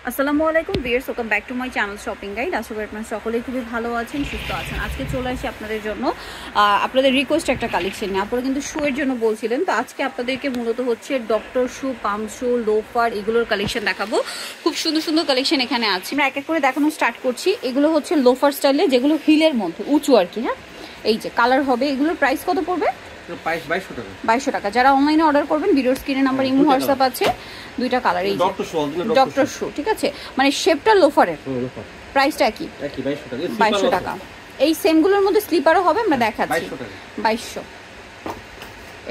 আসসালামু আলাইকুম viewers, welcome back to my channel shopping guide. আশা করি আপনারা সকলেই খুবই ভালো আছেন, সুস্থ আছেন। আজকে চলে আসি আপনাদের জন্য আপনাদের রিকোয়েস্ট একটা কালেকশন নিয়ে। আপনারা কিন্তু শুয়ের জন্য বলছিলেন, তো আজকে আপনাদেরকে মূলত হচ্ছে ডক্টর শু, পাম্প শু, লোফার এগুলোর কালেকশন দেখাবো। খুব সুন্দর সুন্দর কালেকশন এখানে আছে, আমরা এক এক করে দেখানো স্টার্ট করছি। এগুলো হচ্ছে লোফার স্টাইলে, যেগুলো হিলের মধ্যে উঁচু আর কি। হ্যাঁ, এই যে কালার হবে, এগুলোর প্রাইস কত পড়বে? 2200 টাকা। যারা অনলাইনে অর্ডার করবেন, ভিডিওর স্ক্রিনে নাম্বার ইমো হোয়াটসঅ্যাপ আছে, দুইটা কালার। এই ডক্টর শু, ঠিক আছে, মানে শেপটা লোফারের। প্রাইসটা কি? 2200 টাকা। এই সেমগুলোর মধ্যে স্লিপারও হবে, আমরা দেখাচ্ছি। 2200।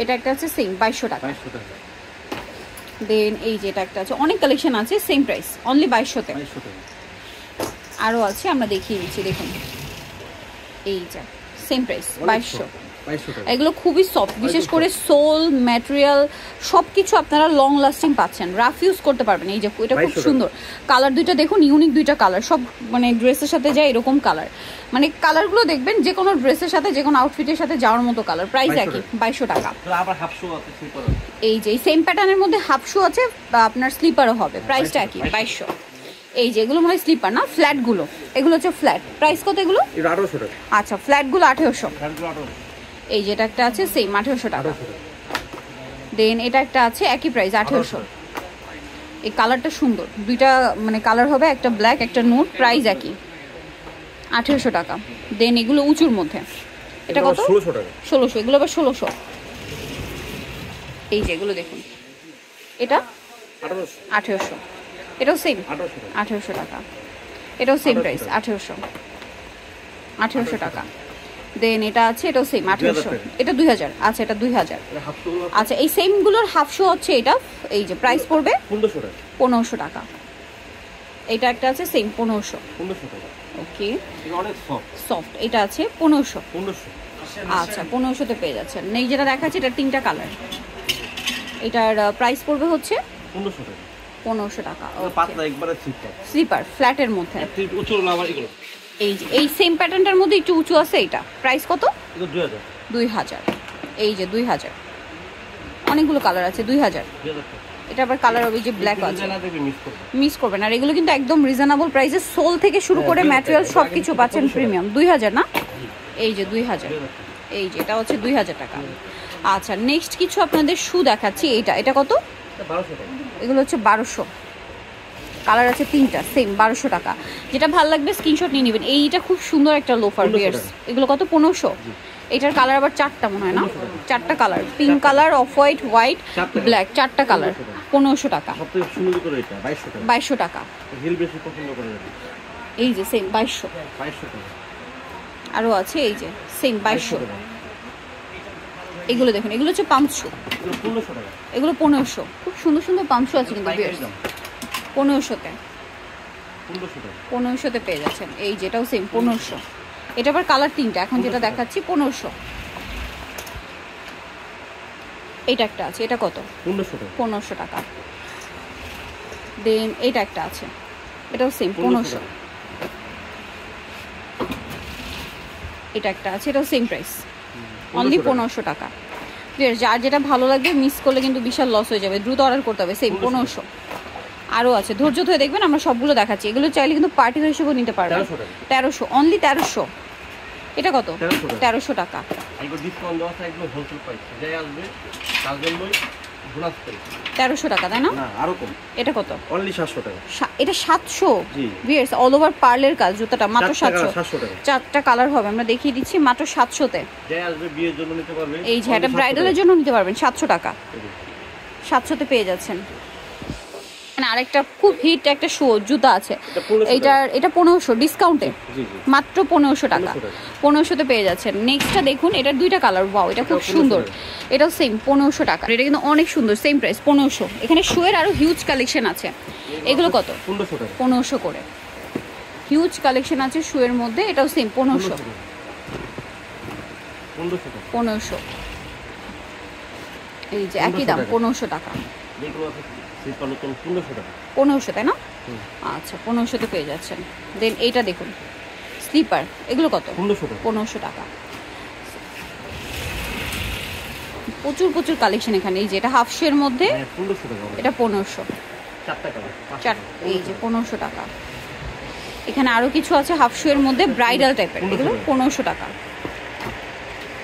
এটা একটা আছে সেম 2200 টাকা। দেন এই যে এটা একটা আছে, অনেক কালেকশন আছে, সেম প্রাইস অনলি 2200 তে। আরও আছে, আমরা দেখিয়ে দিচ্ছি, দেখুন এই যে সেম প্রাইস 2200। এগুলো খুবই সফট, বিশেষ করে সোল ম্যাটেরিয়াল সবকিছু আপনারা লং লাস্টিং পাচ্ছেন, রাফ ইউজ করতে পারবেন। এই যে এটা খুব সুন্দর কালার, দুইটা দেখুন, ইউনিক দুইটা কালার, সব মানে ড্রেসের সাথে যায় এরকম কালার, মানে কালারগুলো দেখবেন যে কোনো ড্রেসের সাথে, যে কোনো আউটফিটের সাথে যাওয়ার মতো কালার। প্রাইস একই 2200 টাকা। এই যে সেম প্যাটার্নের মধ্যে হাফ শু আছে, আপনার স্লিপারও হবে, প্রাইসটা একই 2200। এই যে এগুলো মনে হয় স্লিপার না, ফ্ল্যাট গুলো, এগুলো হচ্ছে ফ্ল্যাট। প্রাইস কত এগুলো? 1800 টাকা। আচ্ছা, ফ্ল্যাট গুলো 1800। এই যেটা একটা আছে সেম 1800 টাকা। দেন এটা একটা আছে একই প্রাইস 1800। এই কালারটা সুন্দর, দুইটা মানে কালার হবে, একটা ব্ল্যাক একটা নুড, প্রাইস একই 1800 টাকা। দেন এগুলো উঁচুর মধ্যে, এটা কত? 1600 টাকা। 1600, এগুলো আবার 1600। এই যে এগুলো দেখুন, এটা 1800। এটাও সেম 1800 টাকা। এটাও সেম প্রাইস 1800 টাকা। দেন এটা আছে, এটাও সেম 1800। এটা 2000। আচ্ছা, এটা 2000। আচ্ছা, এই সেম গুলোর হাফ শো হচ্ছে এটা। এই যে প্রাইস পড়বে 1500 টাকা। এটা একটা আছে সেম 1500 টাকা। ওকে, অনেক সফট। এটা আছে 1500। আচ্ছা, 1500 তে পেয়ে যাচ্ছেন। এই যেটা দেখাচ্ছে, এটা তিনটা কালার। এটার প্রাইস পড়বে হচ্ছে 1500 টাকা। পাতলা একবারে স্লিপার ফ্ল্যাটের মধ্যে। এই যে এই সেম প্যাটার্নটার মধ্যে একটু উঁচু আছে, এটা প্রাইস কত? 2000। এই যে 2000, অনেকগুলো কালার আছে, 2000। এটা আবার কালার হবে যে ব্ল্যাক আছে, মিস করবেন। আর এগুলো কিন্তু একদম রিজনেবল প্রাইসে, সোল থেকে শুরু করে ম্যাটেরিয়াল সবকিছু পাচ্ছেন প্রিমিয়াম। 2000 না? এই যে 2000। এই যে এটা হচ্ছে 2000 টাকা। আচ্ছা, নেক্সট কিছু আপনাদের শু দেখাচ্ছি। এটা কত? 1200 টাকা। এগুলো হচ্ছে 1200। কালার আছে তিনটা, সেম 1200 টাকা। যেটা ভালো লাগবে স্ক্রিনশট নিয়ে নেবেন। এইটা খুব সুন্দর একটা লোফার বিয়ার্স। এগুলো কত? 1500। এটার কালার আবার চারটা মনে হয় না? চারটা colour, pink colour, off white, white, black, চারটা কালার। 1500 টাকা। 2200 টাকা। এই যে সেম 2200। আরও আছে, এই যে সেম 2200। এগুলো দেখুন, এগুলো হচ্ছে পাম্প শু, এগুলো 1500। খুব সুন্দর সুন্দর পাম্প শু আছে কিন্তু বিয়ার্স, 1500-তে। 1500-তে পেয়ে যাচ্ছেন। এই যেটাও সেম 1500। এটা আবার কালার তিনটা, এখন যেটা দেখাচ্ছি 1500। এইটা একটা আছে, এটা কত? 1500 টাকা। দেন এইটা একটা আছে, এটাও সেম 1500। এটা একটা আছে, এটাও সেম প্রাইস, অনলি 1500 টাকা। যার যেটা ভালো লাগবে, মিস করলে কিন্তু বিশাল লস হয়ে যাবে, দ্রুত অর্ডার করতে হবে। সেম 1500। আরও আছে, ধৈর্য ধরে দেখবেন, আমরা সবগুলো দেখাচ্ছি। এগুলো চাইলে কিন্তু পার্টি হিসেবেও নিতে পারবেন। 1300, অনলি 1300। এটা কত? 1300 টাকা। 1300 টাকা, তাই না? এটা কত? অনলি 700 টাকা। এটা 700। ভিউয়ার্স, অল ওভার পার্লের কাজ, জুতাটা মাত্র 700 টাকা। চারটা কালার হবে, আমরা দেখিয়ে দিচ্ছি, মাত্র 700-তে। এই যে এটা ব্রাইডালের জন্য নিতে পারবেন 700 টাকা। 700-তে পেয়ে যাচ্ছেন। আরেকটা খুব হিট একটা শু জুতা আছে, এটা 1500 ডিসকাউন্টে, মাত্র 1500 টাকা। 1500-তে পেয়ে যাচ্ছেন। নেক্সটটা দেখুন, এটার দুইটা কালার, ওয়াও, এটা খুব সুন্দর। এটাও সেম 1500 টাকা। এটা কিন্তু অনেক সুন্দর, সেম প্রাইস 1500। এখানে শুয়ের আরো হিউজ কালেকশন আছে। এগুলো কত? 1500 করে। হিউজ কালেকশন আছে শুয়ের মধ্যে, এটাও সেম 1500। 1500। এই যে একই দাম, 1500 টাকা। 1500, তাই না? আচ্ছা, 1500-তে পেয়ে যাচ্ছেন। দেন এইটা দেখুন, স্লিপার, এগুলো কত? 1500 টাকা। প্রচুর প্রচুর কালেকশন এখানে। এই যে এটা হাফ শের মধ্যে, এটা 1500। এই যে 1500 টাকা। এখানে আরো কিছু আছে হাফ শু এর মধ্যে ব্রাইডাল টাইপের, এগুলো 1500 টাকা।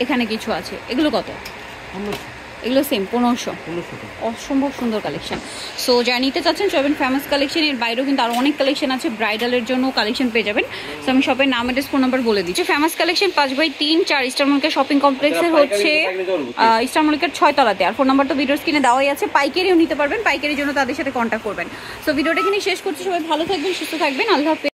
এখানে কিছু আছে, এগুলো কত? এগুলো সেম 1500। অসম্ভব সুন্দর কালেকশন। সো যারা নিতে চাচ্ছেন চলবেন ফেমাস কালেকশন। এর বাইরেও কিন্তু আরও অনেক কালেকশন আছে, ব্রাইডালের জন্য কালেকশন পেয়ে যাবেন। সো আমি শপের নাম অ্যাড্রেস ফোন নাম্বার বলে দিচ্ছি। Famous collection 5/3 4 Easter Mallika shopping কমপ্লেক্সের হচ্ছে ইস্টার মল্লিকার 6 তলাতে। আর ফোন নাম্বার তো ভিডিওর স্ক্রিনে দেওয়াই আছে। পাইকারিও নিতে পারবেন, পাইকারির জন্য তাদের সাথে কন্ট্যাক্ট করবেন। সো ভিডিওটা এখানে শেষ করছি। সবাই ভালো থাকবেন, সুস্থ থাকবেন, আল্লাহ হাফেজ।